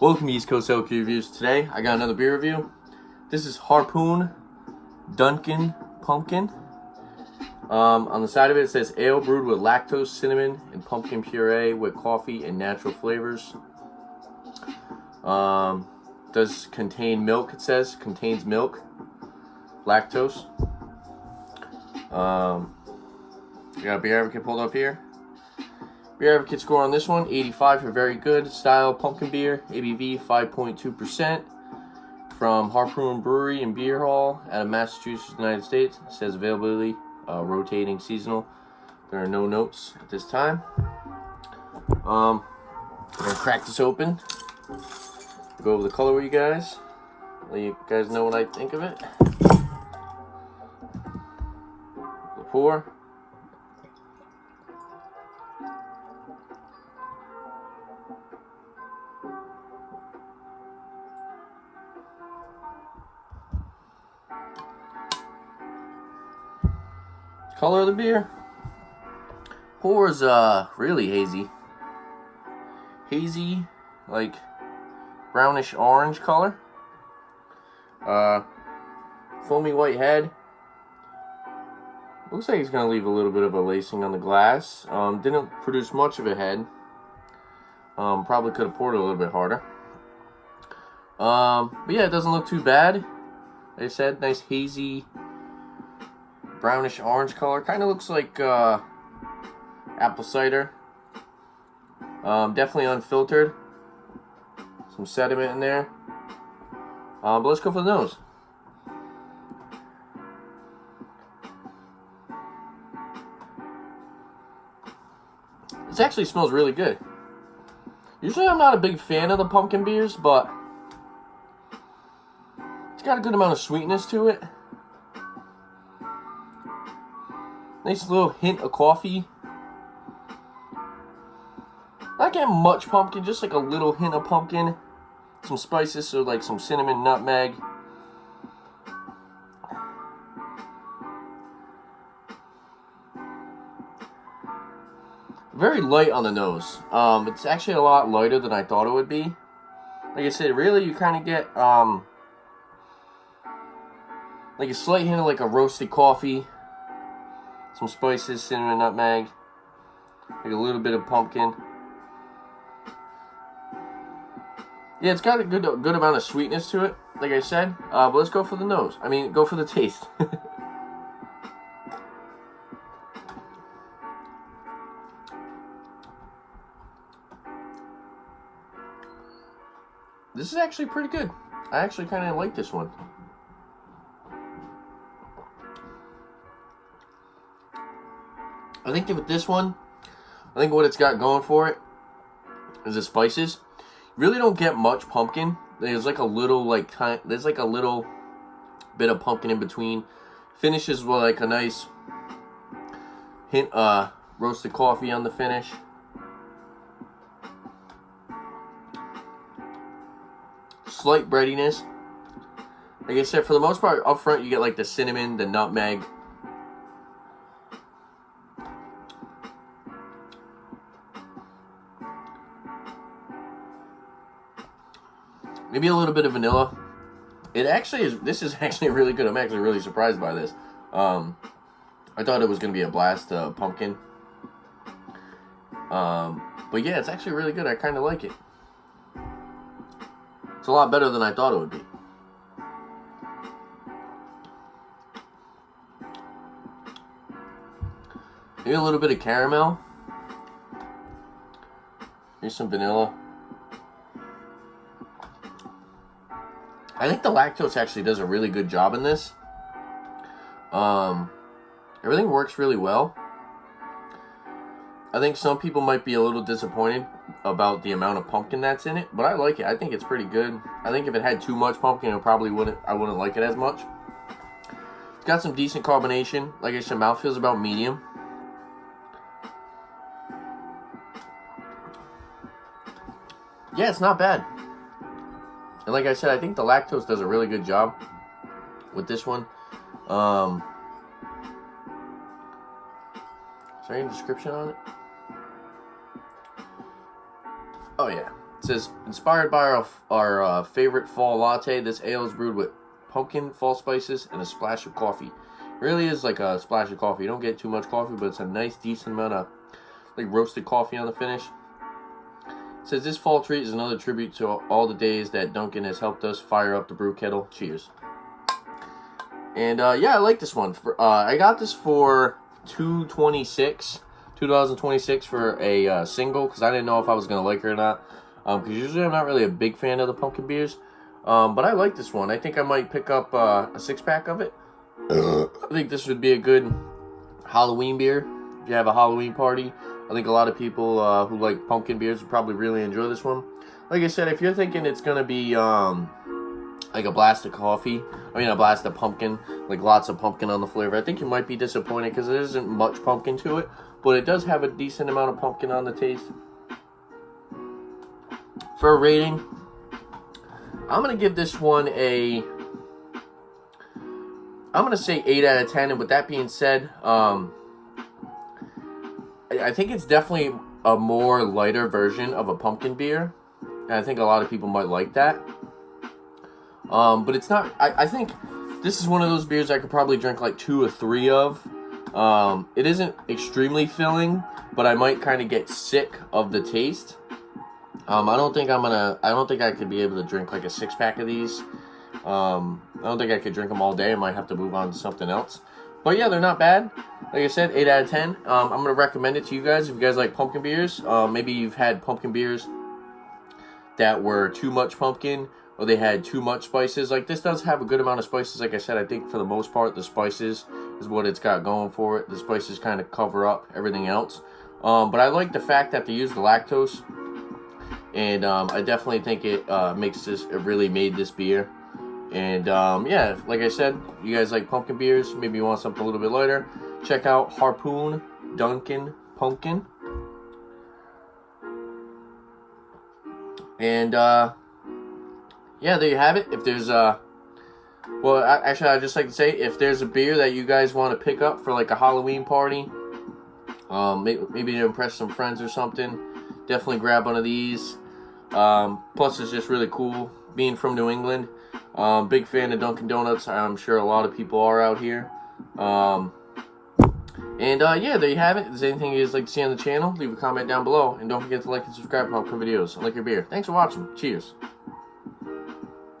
Welcome to East Coast Elk Reviews. Today, I got another beer review. This is Harpoon Dunkin Pumkin. On the side of it, it says ale brewed with lactose, cinnamon, and pumpkin puree with coffee and natural flavors. Does contain milk, it says. Contains milk. Lactose. I got Beer Advocate pulled up here. Beer Advocate score on this one, 85 for very good. Style pumpkin beer, ABV 5.2%. From Harpoon Brewery and Beer Hall out of Massachusetts, United States. It says availability, rotating, seasonal. There are no notes at this time. I'm going to crack this open. Go over the color with you guys. Let you guys know what I think of it. The pour. Color of the beer. Pour is really hazy. Hazy, like brownish orange color. Foamy white head. Looks like it's gonna leave a little bit of a lacing on the glass. Didn't produce much of a head. Probably could have poured it a little bit harder. But yeah, it doesn't look too bad. Like I said, nice hazy brownish orange color. Kind of looks like apple cider. Definitely unfiltered. Some sediment in there. But let's go for the nose. This actually smells really good. Usually I'm not a big fan of the pumpkin beers, but it's got a good amount of sweetness to it. Nice little hint of coffee. Not getting much pumpkin, just like a little hint of pumpkin. Some spices, so like some cinnamon, nutmeg. Very light on the nose. It's actually a lot lighter than I thought it would be. Like I said, really you kind of get like a slight hint of like a roasted coffee. Some spices, cinnamon, nutmeg, like a little bit of pumpkin. Yeah, it's got a good amount of sweetness to it, like I said. But let's go for the nose. I mean, go for the taste. This is actually pretty good. I actually kind of like this one. I think with this one, I think what it's got going for it is the spices. You really don't get much pumpkin. There's like a little there's like a little bit of pumpkin in between. Finishes with like a nice hint roasted coffee on the finish. Slight breadiness. Like I said, for the most part, up front you get like the cinnamon, the nutmeg. Maybe a little bit of vanilla. It actually is. This is actually really good. I'm actually really surprised by this. I thought it was going to be a blast pumpkin. But yeah, it's actually really good. I kind of like it. It's a lot better than I thought it would be. Maybe a little bit of caramel. Here's some vanilla. I think the lactose actually does a really good job in this. Everything works really well. I think some people might be a little disappointed about the amount of pumpkin that's in it, but I like it. I think it's pretty good. I think if it had too much pumpkin, I wouldn't like it as much. It's got some decent carbonation. Like I said, mouthfeel's about medium. Yeah, it's not bad. And like I said, I think the lactose does a really good job with this one. Is there any description on it? Oh yeah. It says, inspired by our favorite fall latte, this ale is brewed with pumpkin, fall spices, and a splash of coffee. It really is like a splash of coffee. You don't get too much coffee, but it's a nice, decent amount of like roasted coffee on the finish. It says, this fall treat is another tribute to all the days that Dunkin has helped us fire up the brew kettle. Cheers. And yeah, I like this one. I got this for $2.26 for a single, because I didn't know if I was going to like it or not. Because usually I'm not really a big fan of the pumpkin beers. But I like this one. I think I might pick up a 6-pack of it. I think this would be a good Halloween beer. If you have a Halloween party, I think a lot of people who like pumpkin beers would probably really enjoy this one. Like I said, if you're thinking it's going to be like a blast of coffee, a blast of pumpkin, like lots of pumpkin on the flavor, I think you might be disappointed because there isn't much pumpkin to it, but it does have a decent amount of pumpkin on the taste. For a rating, I'm going to give this one I'm going to say 8 out of 10, and with that being said, I think it's definitely a more lighter version of a pumpkin beer, and I think a lot of people might like that. But it's not, I think this is one of those beers I could probably drink like 2 or 3 of. It isn't extremely filling, but I might kind of get sick of the taste. I don't think I could be able to drink like a 6-pack of these. I don't think I could drink them all day. I might have to move on to something else. But yeah, they're not bad. Like I said, 8 out of 10. I'm going to recommend it to you guys if you guys like pumpkin beers. Maybe you've had pumpkin beers that were too much pumpkin, or they had too much spices. Like, this does have a good amount of spices. Like I said, I think for the most part, the spices is what it's got going for it. The spices kind of cover up everything else. But I like the fact that they use the lactose. And I definitely think it really made this beer. And yeah, like I said, you guys like pumpkin beers, maybe you want something a little bit lighter, check out Harpoon Dunkin Pumkin. And yeah, there you have it. If there's well, actually, I'd just like to say, if there's a beer that you guys want to pick up for like a Halloween party, maybe to impress some friends or something, definitely grab one of these. Plus, it's just really cool being from New England. Big fan of Dunkin' Donuts. I'm sure a lot of people are out here. And yeah, there you have it. If there's anything you guys like to see on the channel, leave a comment down below. And don't forget to like and subscribe for more videos. And like your beer. Thanks for watching. Cheers.